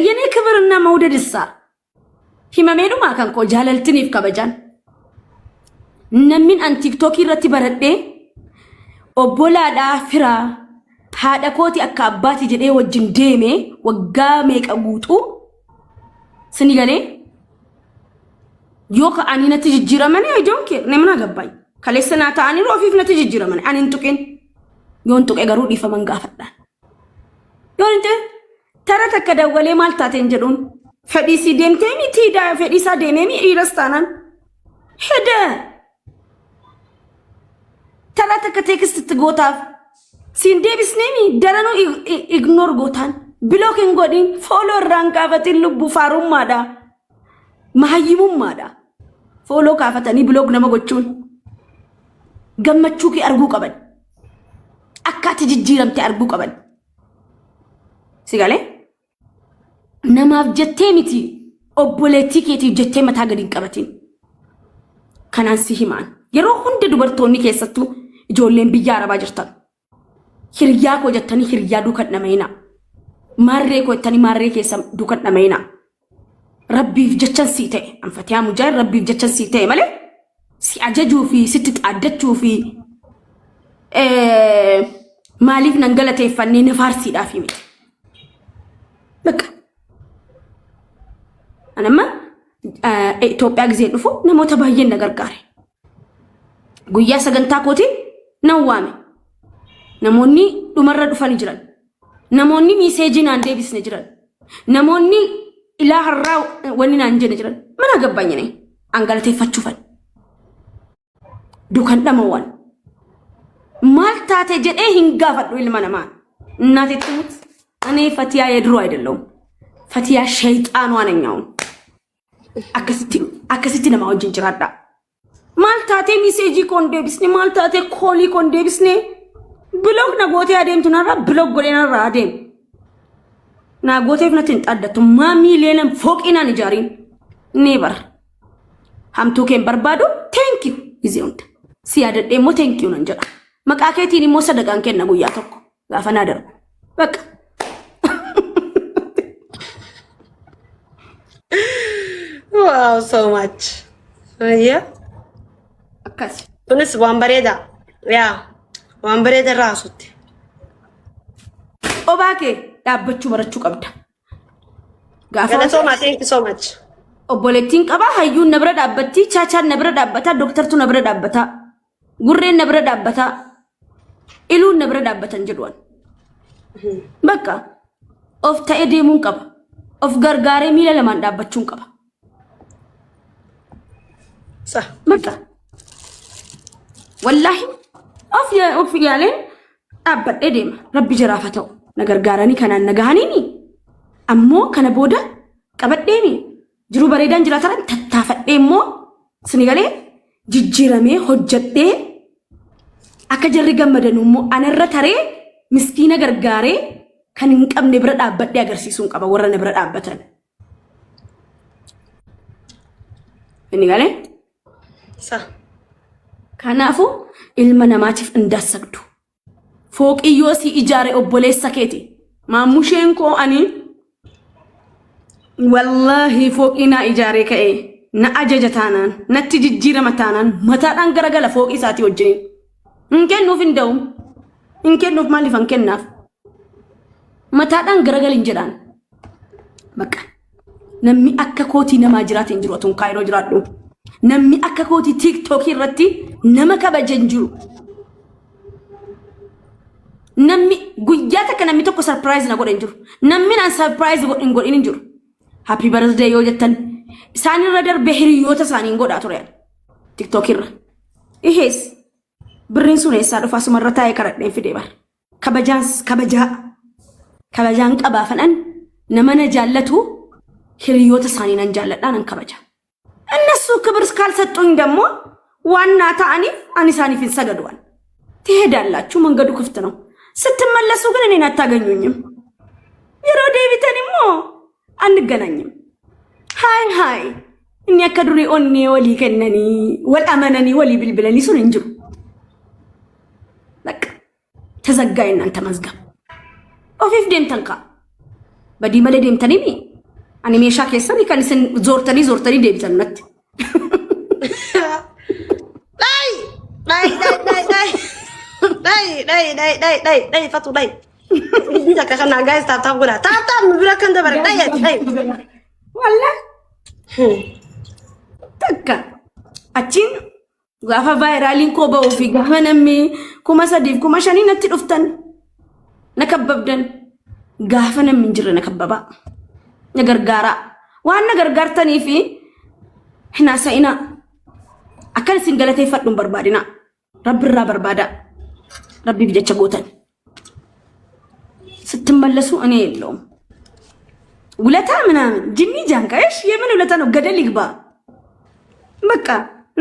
የኔ ክብርና መውደድሳ ሂመሜኑ ማከንኮ ጃለልትኒፍ ከበጃን ነሚን አን ቲክቶክ ይረቲ በረዴ ኦቦላዳ ፍራ ሃዳ ኮቲ አካ አባቲ ጀዴ ወጅን ዴሜ ወጋ ሜቀ ጉጡ ስኒገሌ ዮካ አኒ ነትጅጅረመኔ አይ ዶንት ኬር ነምና ገባኝ ከሌሰና ታኒ ሮፊፍ ነትጅጅረመኔ አኒን ጡቄን ዮን ጡቄ ገሩ ዲፈ መንጋ ፈዳን ዮን እንት ተረተ ከደወሌ ማልታቴን ጀዱን ፈዲሲ ዴምቴሚ ቲዳ ፈዲሳ ዴሜሚ ኢረስታናን ሄደ ተረተ ከቴክስት ትጎታፍ ሲንዴ ቢስኔሚ ደረኑ ኢግኖር ጎታን ብሎክ እንጎዲን ፎሎ ራንካ ፈቲሉ ቡፋሩም ማዳ ማህይሙም ማዳ ፎሎ ካፈተኒ ብሎክ ነመጎቹን ገመቹ ኪ አርጉ ቀበል አካት ጅጅረምቲ አርጉ ቀበል ሲጋሌ ነማፍ ጀቴሚቲ ኦቦሌቲ ኬቲ ጀቴ መታገዲን ቀበቲን ከናንሲ ሂማን የሮ ሁንድ ዱበርቶኒ ከሰቱ ጆሌን ቢያ አረባ ጅርታን hiryaa ko jettani hiryaa dukan dhameena marree ko jettani marree keessa dukan dhameena rabbiif jechan si ta'e anfatiyaa mujaar rabbiif jechan si ta'e malee si ajajuu fi sitti xaaddachuu fi maaliif nan galateeffannee nafaarsiidhaaf himite bakka anamma Itoophiyaa gisee dhufu namoota baay'een na gargaare guyyaa sagantaa kooti nan waame namoonni dhumarra dhufani jiran namoonni meseejii naan deebisne jiran namoonni ilaa harraa wanni naan jenne jiran mana gabbaanye ne angalateeffachuufan dukan dhamawwan maal taate jedhee hin gaafadhu ilma namaa እናቴ ትሙት እኔ ፈቲያ የድሮ አይደለም ፈቲያ ሸይጣን ዋነኛው አከስቲ ነማው ጅንጅራዳ ማል ታቴ ሜሴጂ ኮን ዴብስኔ ማል ታቴ ኮሊ ኮን ዴብስኔ ብሎግ ና ጎቴ አደም ተናራ ብሎግ ጎሌና ራዴም ና ጎቴ ፍነትን ጣደቱ ማሚ ሌለም ፎቂና ንጃሪን ኔቨር hamtu ken barbado thank you izionta ሲያደዴ ሞ thank you ነንጀራ መቃከቲኒ ሞ ሰደቃን ከነ ጉያ ተኮ ጋፈና ደር በቃ wow so much yeah አካስ unis wambareda yeah wambareda ራሱት ኦባኬ ዳበቹ በረቹ ቀብዳ ጋፈና so much thank you so much ኦቦሌቲን ቀባ ሃዩን ነብረ ዳበቲ ቻቻን ነብረ ዳበታ ዶክተርቱ ነብረ ዳበታ ጉሬን ነብረ ዳበታ ኢሉን ነብረ ዳበታ እንጀድዋን በቃ ኦፍ ታኤዴሙን ቀባ ኦፍ ጋርጋሬ ሚለ ለማን ዳበቹን ቀባ صح በቃ ወላሂ ኦፍ ያለን አበደ ደም ረቢ ጀራፈተው ነገር ጋራኒ ከናን ነጋሃኒኒ አሞ ከነ ቦዳ ቀበዴኒ ጅሩ በሬዳን ጅራተራን ተታፈዴሞ ስኒገሌ ጅጅረሜ ሆጀዴ አከጀሪ ገመደኑሞ አነረተሬ ምስኪነ ገርጋሬ ከንንቀም ንብረዳ አበዴ አገርሲሱን ቀባ ወረ ንብረዳ አበተን እንይጋሌ صح ከናፉ ኢልመናማቲፍ እንዳሰግዱ ፎቅዮሲ ኢጃሬ ኦቦሌሳ ኬቲ ማሙሼንኮ አኒ والله فوقنا إجارة كأي نأججتانا نتججير متانا متى أنقرقل فوق إساتي وجنين إنكن نوف ندوم إنكن نوف مالي فانكن ناف متى أنقرقل إنجران بكا نمي أكا كوتي نما جرات إنجروتون كايرو جراتو نمي أكا كوتي تيك توكي رتي نمكا بجنجرو نمي قياتك نمي توكو سرپرايز نقول إنجرو نمي نان سرپرايز نقول إنجرو happy birthday yo jettan isani radar behiriyota sani ngoda turiyal tiktok irra ihes birrin sune sa dufa sumarrata ay karadden fide bar kabajan qaba fanan namana jallatu hiriyota sani nan jalladda nan kabaja እነሱ ክብር ካልሰጡኝ ደግሞ ዋና ታኒ አኒሳኒ ፊል ሰገዷል ትሄዳላችሁ መንገዱ ክፍት ነው ስትመለሱ ግን እኔን አታገኙኝም ይሮዴ ቢተኒሞ አንገናኝም ሃይ እኛ ከዱሪ ኦኔ ወሊ ከነኒ ወልአመነኒ ወሊ ብልብለኒ ሱን እንጅሩ በቃ ተዘጋይ እናንተ መዝገብ ኦፊፍ ደም ተንካ badii malee deemtanii mi ani meeshaa keessanii kan isin zoortanii deebisan natti. Dai fatu dai. Bisa kakak guys tap gula. Tap mubila kan dabar dai. Wallah. Takka. Achin gaafa vaayiraaliin koo ba'uu fi gaafa namni 3,000 5,000 natti dhuftan na kabbabdan gaafa namni hin jirre na kabbaba na gargaara waan na gargaartanii fi hinaasa'ina akkan isin galateeffadhuun barbaadina rabbi irraa barbaada rabbiif jecha gootan ስትመለሱ እኔ የለውም ውለታ ምናምን ጅኒ ጃንቃሽ የምን ውለታ ነው ገደል ይግባ በቃ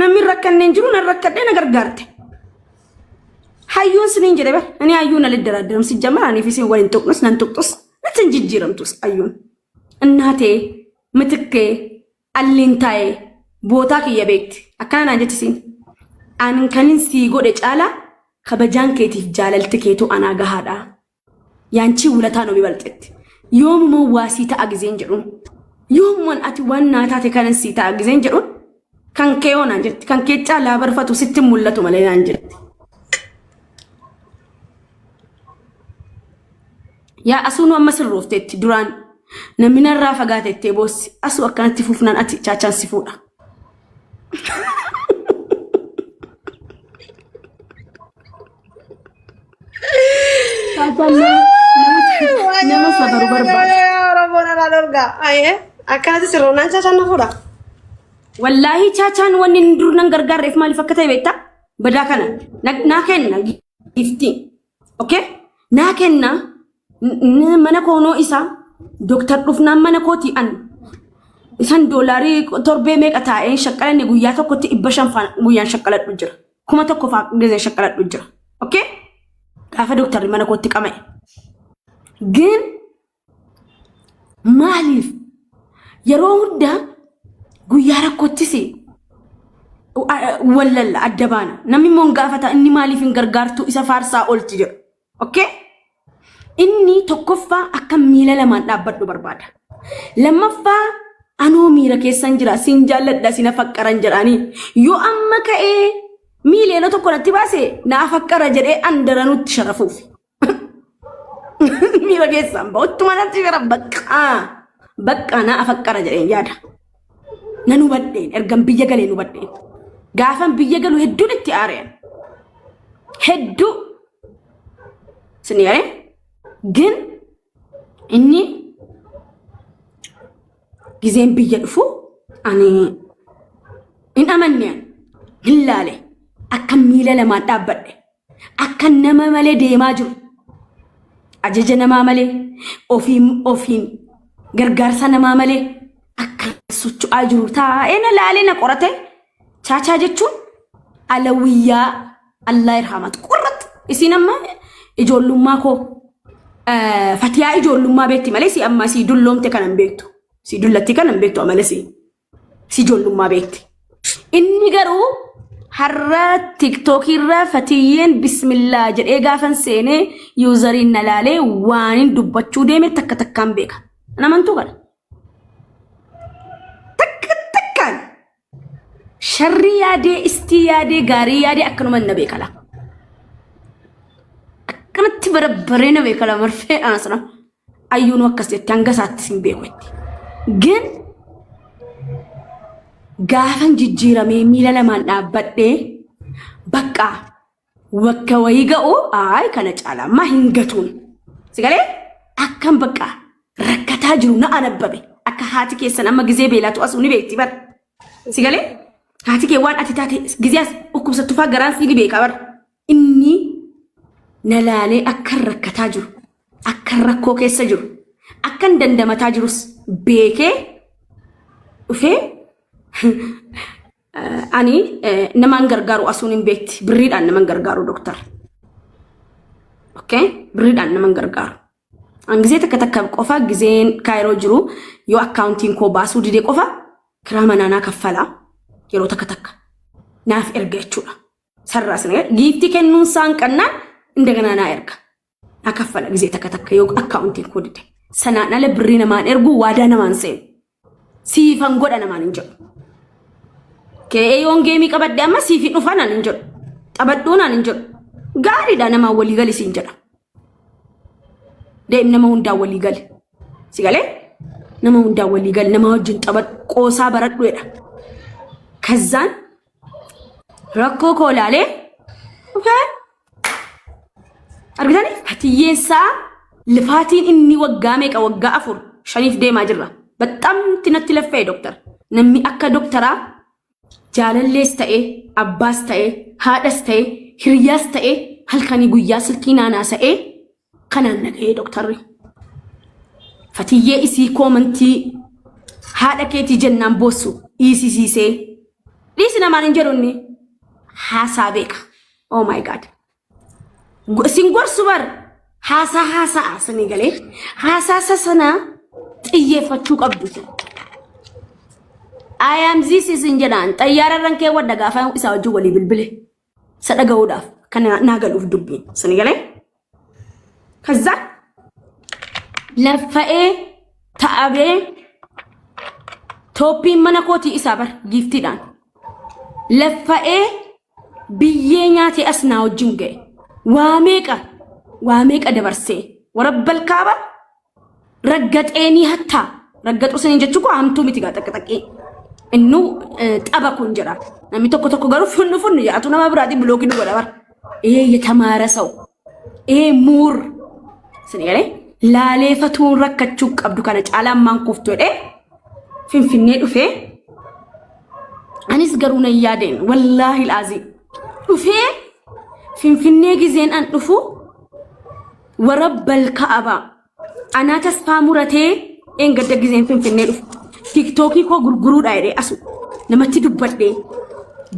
ነሚረከነ እንጂ ነረከደ ነገር ጋርተ ሃዩን ስኔን ጀደበ እኔ ሃዩን አልደራደርም ሲጀመር እኔ ፊሲን ወይን ጥቅስ ነንጥቅስ ለትንጅጅረምቱስ ሃዩን እናቴ ምትኬ አሊንታዬ ቦታ ከየቤት አካና አንጀትሲን አንከኒን ሲጎደ ጫላ ከበጃን ኬቲፍ ጃለልትኬቱ አናጋሃዳ ያንቺ ውለታ ነው የሚበልጥት ዮም መዋሲታ አግዜን ጀሩ ዮም ወን አቲ ወናታ ተከነን ሲታ አግዜን ጀሩ kankeon anjet kankecha la barfatu sittim mullatu malena anjet ya asunu amasir roftetti duran namina rafa gatette boss asu akanatti fufnan ati chachan sifuda nama sabaru barbar Rabona la dorga aye akanatti sirona chachan nafuda wallahi chachan wanin durnan gargarreef mali fakkata beeta bada kana na kenna gifti okay na kenna mana kono isa doctor dufna mana koti an isan dolari torbe meka taa'e shakkalane guyya tokkotti 500 guyyan shakkaladhu jira kuma tokko fa geze shakkaladhu jira okay gaafa doctor mana koti qame gen malif yeroo hunda guyyaa rakkottisi wallalla addabana namni mon gaafata inni maaliif hin gargaartu isa faarsaa olti jira okay inni tokkoffaa akka miila lamaan dhaabbadhu barbaada lammaffaa anoo miira keessan jira sin jaalladha sina faqqaran jedhanii yoo amma ka'ee miileena tokko natti baase na faqqara jedhee andaranutti sharafuuf miira keessan ba'uttuma natti gara bakka na faqqara jedhee yaada nanu baddeen ergan biyya galee nu baddeen gaafan biyya galu hedduun itti aareen hedduu siniyare ግን inni gizeen biyya dhufu ani in amanneen hillaale akka miila lamaan dhaabbadhe akka nama malee deemaa jiru ajaja namaa malee ofiin gargaarsa namaa malee akka socho'aa jiru taa'ee na laalee na qorate chaachaa jechuun alawiyyaa Allah irhamat qorrat isin amma ijoollummaa koo fatiyaa ijoollummaa beekti malee si amma si dulloomte kanan beektu si dullatti kanan beektu malee si ijoollummaa beekti inni garuu har'a tiktok irra fatiyyeen bismillah jedhee gaafan seenee yuuzariin na laalee waan dubbachuu deeme takka takkaan beeka namantu kana takkan sharri yaadee istii yaadee gaarii yaadee akkanuma na beekala kanatti barbarena beekala marfee asra ayyuun akkasitti hanga saatti sin beekwatti ግን gaafan jijjiiramee miila lamaan dhaabbadhee bakka wakka wayii ga'u ay kana caalaa hin gatuun sigalee akkan bakka rakkataa jiru na anabbabe akka haati keessan amma gizee beelaatu asuu ni beekti bar sigalee haati kee waan ati taate gizeas ukkubsattu faa garaan si ni beeka bar inni nalaalee akka rakkataa jiru akka rakkoo keessa jiru akka dandamataa jirus beekee dhufee ani namaan gargaaru asuun hin beekti birriidhaan namaan gargaaru doktor okay birriidhaan namaan gargaaru an gizee takka takka qofa gizeen kaayiroo jiru yoo akkaawuntiin koo baasuu didee qofa kiraa manaanaa kaffalaa yeroo takka takka naaf erga jechuudha sarraas giiftii kennuun saan qannaan እንደገና ና erga na kaffala gizee takka takka yoo akkaawuntiin koo dide sanaan ala birrii namaan ergu waadaa namaan seenu siifan godha namaan hin jedhu kee yoon geemii qabadde amma siifin dhufa naan hin jedhu xabadhuu naan hin jedhu gaariidha namaa walii gali siin jedha deem nama hundaa walii gali si galee nama hundaa walii gali nama wajjin xabad qoosaa baradhuedha kazzaan rakkoo koo laalee okay argitani hatiyyeessaa ልፋቲን እኒ ወጋሜ ቀወጋ አፉር ሸኒፍ ዴማ ጅራ በጣም ትነት ለፈይ ዶክተር ነሚ አካ ዶክተራ ጃለሌስ ተኤ አባስ ተኤ ሃደስ ተኤ ህርያስ ተኤ halkani guyyaa silkiina naasa'ee kanaan nagahee doktarri fatiyyee isii koomantii haadha keetii jennaan boossu dhiisisiisee dhiisi namaan hin jedhunni haasaa beeka oh my god isin gorsu bar haasaa asanii galee haasaa sana xiyyeeffachuu qabdu I am this is in jedhaan xayyaararran kee wadda gaafa isaa wajjin walii bilbile sadagahuudhaaf kan naagaluuf dubbiin sani galee kaza lafa'ee ta'abee tooppiin mana kootii isaa bar giiftiidhaan lafa'ee biyyee nyaatee asnaa wajjin ga'e waa meeqa dabarsee warabbal kaaba raggaxeenii hattaa raggaxuu sanii jechuu koo hamtuu miti gaa xaqqaxaqqee innu xaba kun jira namni tokko garuu funnu yaatu nama biraati blookiin godha bar የተማረ ሰው ሙር ስኔ ላሌፈቱን ረከቹ ቀብዱ ከነ ጫላማን ኩፍቶ ፊንፊኔ ዱፌ አኒስ ገሩነ ያዴን ወላሂ العظيم ዱፌ ፊንፊኔ ጊዜን አንዱፉ ወረበል ከአባ አና ተስፋ ሙረቴ እንገደ ጊዜን ፊንፊኔ ዱፍ ቲክቶክ ኮ ጉርጉሩ ዳይሬ አሱ ነመቲ ዱበዴ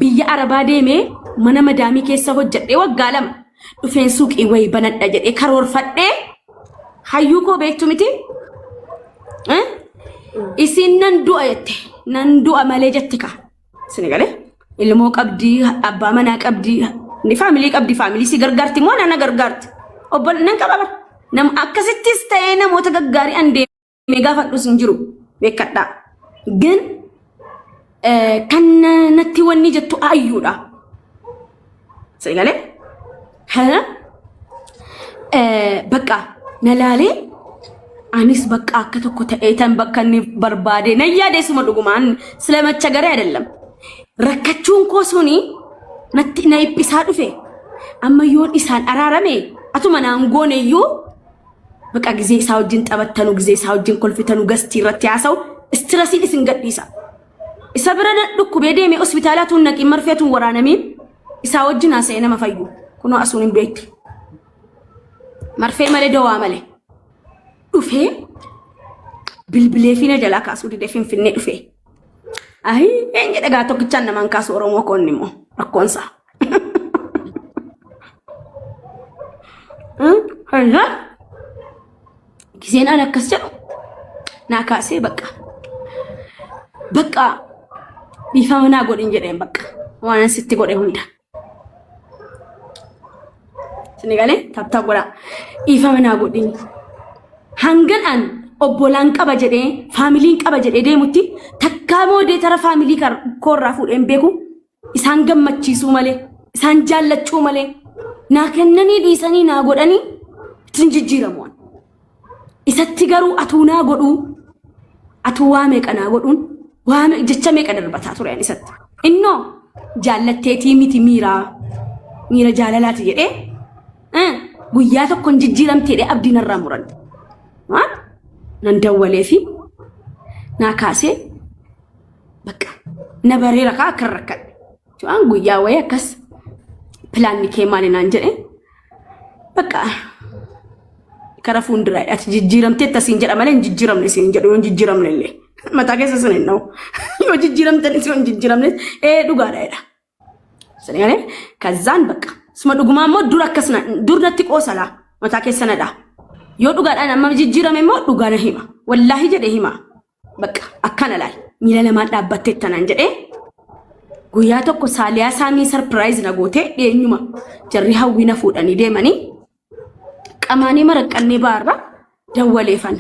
biyya arabaa deemee mana madaamii keessa hojjedhee waggaa lama dhufeen suuqii wayi banadha jedhee karoorfadhee hayyuu koo beektu miti isin nan du'a malee jette ka sini galee ilmoo qabdii abbaa manaa qabdii ni faamilii si gargaarti moo nana gargaarti obbol nan qaba nam akkasittis ta'ee namoota gaggaarii an deemee gaafadhu sin jiru beekadha ግን kan natti wanni jettu ayyuudha sagale kana bakka nalaale anis bakka akka tokko ta'ee tan bakka ni barbaade na yaade suma dhugumaan silamacha gare አይደለም rakkachuun koo suni natti na ippisaa dhufe amma yoon isaan araarame atuma naan gooneyyuu bakka gizee isaa wajjin xabattanu gizee isaa wajjin kolfitanu gastii irratti haasaw stressiin isin gadhiisa isa bira dhukkubee deemee hospitaalaatuun naqii marfeetuun waraanamiin isaa wajjin haasa'ee nama fayyu kunoo asuun hin beekti marfee malee dawaa malee dhufee bilbilee fi na jalaa kaasuu didee finfinnee dhufee ayi eenye dhagaa tokkichaan namaan kaasu oromoo koonni immoo rakkoonsaa giseen aan akkas jedhu naa kaasee bakka bifa mana godhin jedheen bakka waan sitti godhe hunda sinigale tapta godha bifa mana godhin hangan an obbolaan qaba jedhee faamiliin qaba jedhee deemutti takkaa moodee tara faamilii koorraa fuudheen beeku isaan gammachiisuu malee isaan jaallachuu malee naa kennanii dhiisanii naa godhanii ittiin jijjiiramuun isatti garuu atuu naa godhuu atuu waa meeqa naa godhuun waan jecha meeqa darbataa ture ani isatti innoo jaallatteetii miti miira jaalalaati jedhee guyyaa tokkoon jijjiiramteedhe abdiin irraa muran waan nan dawwalee fi naa kaasee bakka na bareera kaa akka rakkadhe waan guyyaa wayii akkas pilaanni kee maali naan jedhe bakka kara fuulduraadha ati jijjiiramtee tasiin jedha malee hin jijjiiramne siin jedhu yoon jijjiiramne illee mata keessa sinin na'u yoo jijjiiramtan isi yoon jijjiiramne dhugaadhaadha sanii kazzaan bakka suma dhugumaa immoo dur akkasna dur natti qoosala mata keessa nadha yoo dhugaadhaan amma jijjiirame immoo dhugaa na hima wallaahi jedhee hima bakka akkana laal miila lamaan dhaabbattee tanaan jedhee guyyaa tokko saaliyaa saamii sarpiraayiz na gootee dheenyuma jarri hawwii na fuudhanii deemanii qamaanii maraqqannee baarra dawwaleefan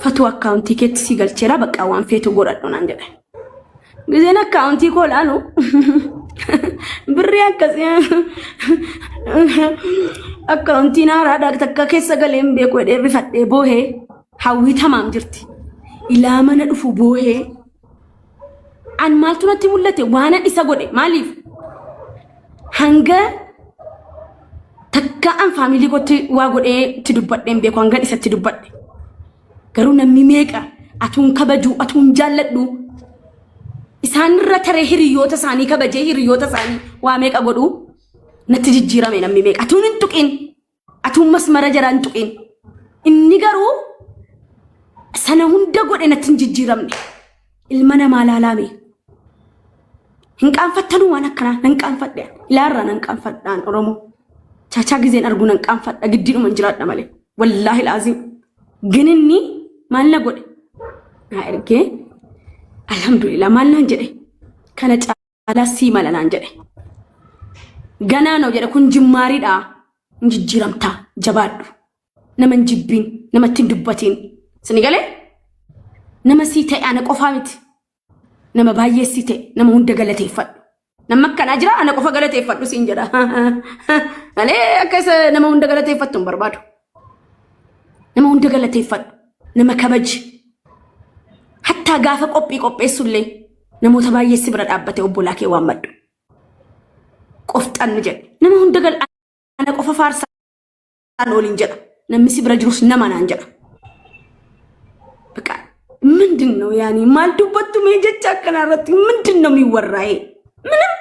fatu akkaawuntii keetti si galcheera bakka waan feetu godhadhu naan jedhe. Gizeen akkaawuntii koo laalu birrii akkasii akkaawuntiin haaraadhaa takka keessa galeen beeku jedhee rifadhee boohee hawwii tamaam jirti. Ilaa mana dhufu boohee an maaltu natti mul'ate waan isa godhe maaliif hanga takka an faamilii kootti waa godhee itti dubbadheen beeku hanga isatti dubbadhe. Garuu namni meeqa atuun kabaju atuun jaalladhu isaan irra taree hiriyoota isaanii kabajee hiriyoota isaanii waa meeqa godhu natti jijjiirame namni meeqa atuun hin tuqin atuun masmara jaraan tuqin inni garuu sana hunda godhe natti hin jijjiiramne ilma namaa laalame hin qaanfattanu waan akkanaa nan qaanfadhe ilaarra nan qaanfadhaan Oromoo chaachaa gizeen arguu nan qaanfadha giddiidhuma jiraadha malee wallaahi laazim gininni maal na godhe na ergee alhamdulillah maal naan jedhe kana caalaa sii mala naan jedhe ganaa noo jedhe kun jimmaariidha hin jijjiiramtaa jabaadhu nama hin jibbiin namatti hin dubbatiin sini galee nama sii ta'e ana qofaa miti nama baay'ee sii ta'e nama hunda galateeffadhu nama akkanaa jira ana qofa galateeffadhu siin jedha malee akkas nama hunda galateeffattu hin barbaadu nama hunda galateeffadhu nama kabaji hatta gaafa qopheessullee namoota baay'ee si bira dhaabbate obbolaa kee waammadhu qofxanni jedhe nama hunda ana qofa faarsaan ooliin jedha namni si bira jirus nama naan jedha በቃ ምንድነው ያኒ ማልዱበት ሜጀቻ አከናረት ምንድነው የሚወራይ ምንም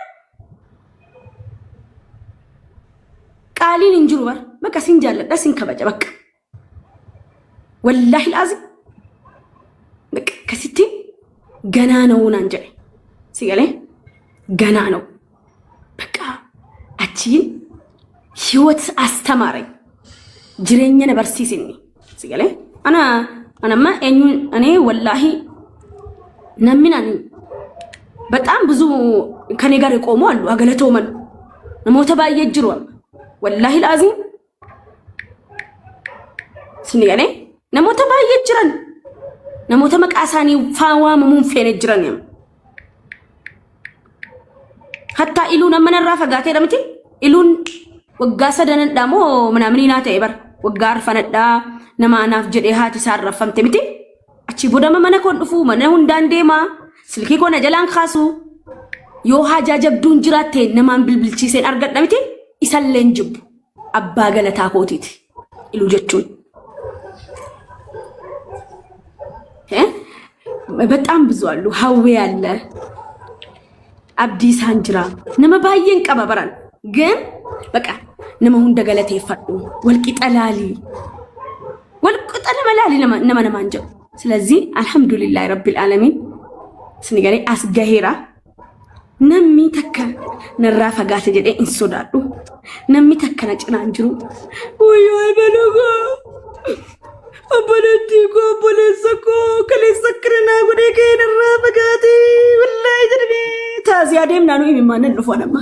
ቃሊን እንጅሩ በር በቃ ሲንጃለ ዳስን ከበጨ በቃ ወላሂ العظيم በቃ ከሲቲ ገና ነው ናንጀ ሲገለ ገና ነው በቃ አቺን ህይወት አስተማረኝ ጅሬኛ ነበርሲስኒ ሲገለ أنا ما أنا والله نمناني በጣም ብዙ ከኔ ጋር የቆሙ አሉ አገለተው ማን ነሞተ ባየጅሩ والله العظيم ስንያኔ ነሞተ ባየጅራን ነሞተ መቃሳኒ ፋዋ መሙን ፈነጅራን hatta iluun amana irraa fagaatee dhamti iluun waggaa sadan dhamo manamni ta'e bar waggaa arfanadhaa nama anaaf jedhee haati saarrafamte miti achi bodama mana kon dhufu mana hundaan deema silkii kona jalaan kaasu yoo haajaa jabduun jiraatte namaan bilbilchiiseen argadha miti isalleen jibbu abbaa galataa kootiiti ilu jechuun በጣም ብዙ አሉ ሀዌ አለ አብዲስ አንጅራ ነማ ባየን ቀበበራን ግን በቃ ነማ ሁንደ ገለቴ ፈዱ ወልቂ ጠላሊ ወልቁጠለ መላሊ ነማ አንጀ ስለዚህ አልহামዱሊላህ ረቢል ዓለሚን ስንገሪ አስገሄራ ነሚ ተከ ነራፋ ጋተ ጀደ እንሶዳዱ ነሚ ተከ ነጭና አንጅሩ ወይ በለጎ አበለቲኮ በለሰኮ ከለሰክረና ወደከ ነራፋ ጋቲ ወላሂ ጀርቢ ታዚያ ደምና ነው የሚማነን ልፎነማ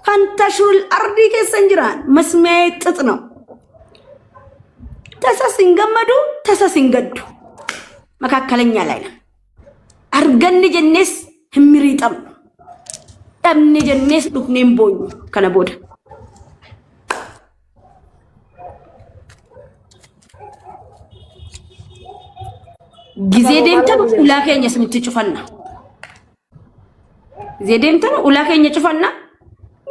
ካንታሹል አርዲ ከሰንጅራን መስሚያዬ ጥጥ ነው ተሳሲንገመዱ ተሳሲንገዱ መካከለኛ ላይ ነው አርገን ጀነስ ህምሪጣም ጠምኔ ጀነስ ዱክኔም ቦኝ ከነቦደ ጊዜ ደምተን ኡላከኛ ስምትጭፈና ጊዜ ደምተን ኡላከኛ ጭፈና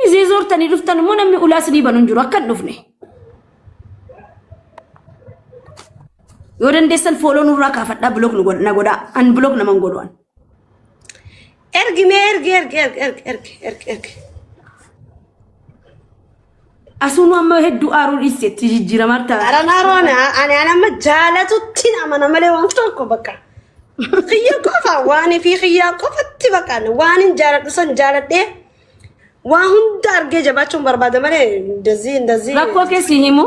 ጊዜ ዞርተን ይዱፍተን ሞነም ኡላስኒ በኑንጅሩ አከንዱፍኔ yoden desal follow nurra ka fadda block na goda an block na man godwan ergi asunu amma heddu aru iset jijira marta arana ana majalatu tin amana male wanto ko baka khiya qofa wani fi khiya qofati baka wani jaradu san jarade wa hunda arge jabachon barbada male ndezi rakko ke sihimu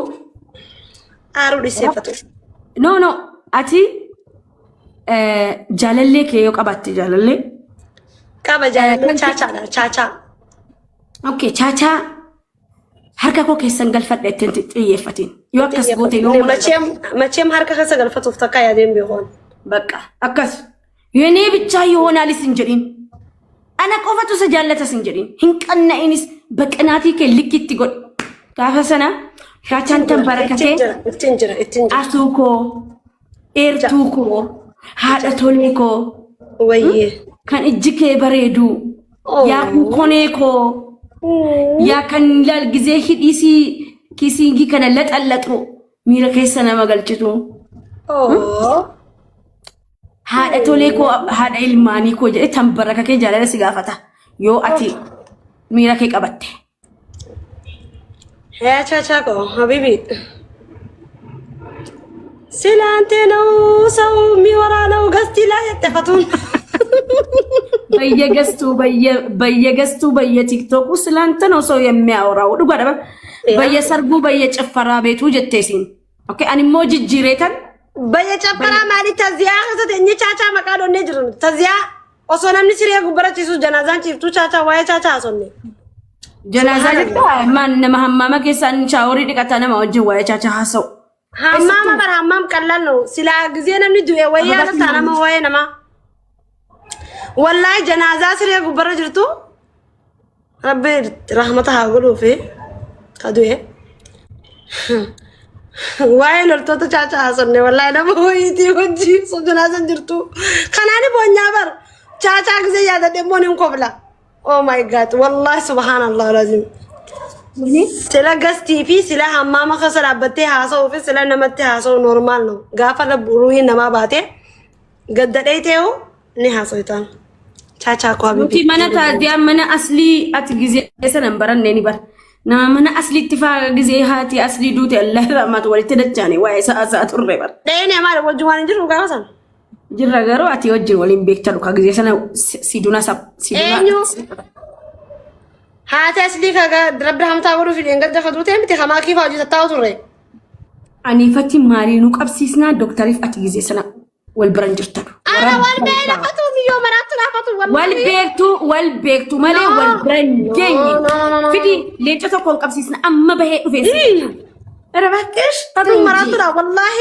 aru isefatu no ati jalalle ke yo qabatti jalalle qaba jalalle chacha okay chacha harka ko kesan galfadde tenti xiyefatin يوكس قوتي نو ماشيم هاركا خسا قلفتو فتكا يا دين بيخون بقى أكس يني بتشاي هونا لسنجرين أنا قفتو سجالة سنجرين هنك أنا إنس بكناتي كلكي تقول كافة سنة شاتان تنبركتي أسوكو إيرتوكو هذا توليكو ويه كان إجيكي بريدو يا كونيكو يا كان لالجزيه ديسي كيسينجي كان لت ألترو ميرا كيسنا ما قلتشتو هذا توليكو هذا الماني كو جاي تنبركة كي جالة سيغافته يو أتي ميرا كيك أبته يا تشاكو حبيبي سلانتنا وسو ميورانا وقصتي لا يتفتون بيا قستو بيا تيك توك وسلانتنا وسو يمياورا ودوغا دبا بيا سرغو بيا چفرا بيتو جتيسين اوكي اني موجي جيريتن بيا چفرا مالي تزيا خزت اني چاچا مقادو نجرن تزيا وسونامني سيريا غبرتيسو جنازان چيفتو چاچا واي چاچا اسوني جنازه من نمهمما كيسان شاوري دكاتنا ما وجه واي چاچا حسو حمام بر حمام قلل نو سلا غزي نمني دوي ويا تانا ما وي نما والله جنازه سريا غبر جرتو ربي رحمتها غلو في كدوي واي لرتو تو چاچا حسن والله نما ويتي وجي سو جنازه جرتو خناني بونيا بر چاچا غزي يادا دمونم كوبلا او ماي جاد والله سبحان الله العظيم سلا غستي في سلا حمام خسر ابتي هاسو في سلا نمتي هاسو نورمال نو غافر بروي نما باته غدديتو ني هاسويتان چاچا كو حبيبي منا تاديا منا اصلي اتغزي سنبرن ني بر نما منا اصلي اتفاق غزي هاتي اصلي دوت الله رحمت ولتدجاني واي ساعات الربر ديني مال وجوان جرو غاسن جرا غرو اتي وجي ولين بيكتلو كغزي سنه سيدونا سيدونا هات أصلي كذا رب رحمة الله في الإنجاز دخلوا تهم بتخماك كيف أجي تتاوتوري أني فتي مارينوك أبسيسنا دكتوري في أتيجي سنة والبرنجر تلو أنا والبيت فتو ميو مراتنا فتو والبيت مالي والبرنجين فدي ليش تقول أبسيسنا أما بهي وفيسي ربكش تدو مراتنا والله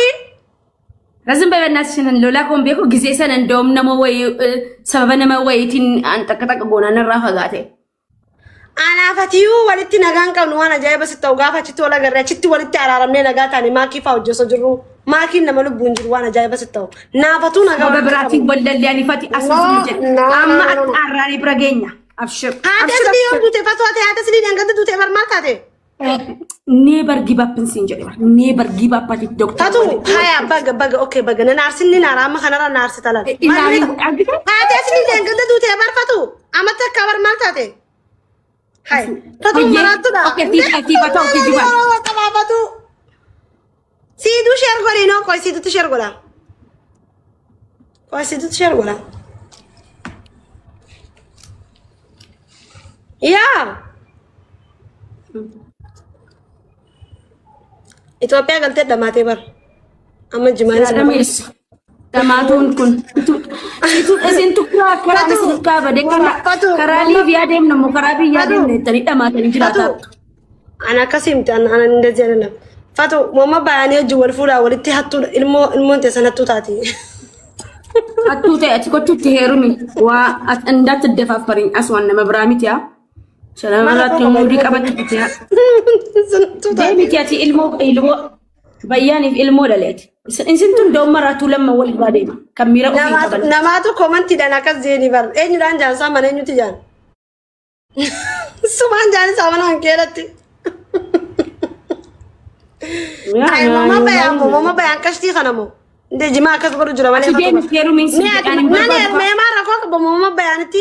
لازم بقى الناس شنن لولا كون بيكو جزء سنة دوم نمو وي سببنا ما ويتين أنت كتاك بونا نرافع ذاته أنا فتيو ولدتي نجان كم نوانا جاي بس التوقف شتى ولا جرّا شتى ولدتي على رمني نجاتني ما كيف أوجه سجرو ما كين نملو بونجر وانا جاي بس التو نافتو نجا ببراتي بدل يعني فتي أسمع أما أراني برجينا أبشر هذا سلي يوم دوتي فتوى هذا سلي نجات دوتي برمات هذا never give up passenger never give up at doctor تاتو هيا بقى اوكي بقى انا نارسني نارا ما خنا نارس تلال هذا سلي نجات دوتي برفتو أما تكبر مالتاتي هاي تاتو مراتنا اوكي تي فتو تي جوا تمام فتو سيدو شير غولي نو كوي سيدو تشير غولا كوي سيدو تشير غولا يا إثيوبيا قلت دماتي بر أما جمال سلاميس دماتون كن itu esentu kara mesinka bade karali biadem namo karabi yadem tani damatan jirata ana kasim tan ana ndajana fatu mama bayani juwal fura walitti hattu ilmo te sanatu tati hattu te ati ko tutti herumi wa andat defafarin aswan na mabramit ya salam alati mudi qabat ya demi tiati ilmo bayani في ilmo dalet insintu do maratu lamma wal badema kamira o fi namatu commenti dana kazeni bar enyu dan jan sama enyu ti jan suman jan sama nan kelati ay mama bayan kashti khanamo de jima kas baru jura wale khatu de keru min si nani me mara ko mama bayanati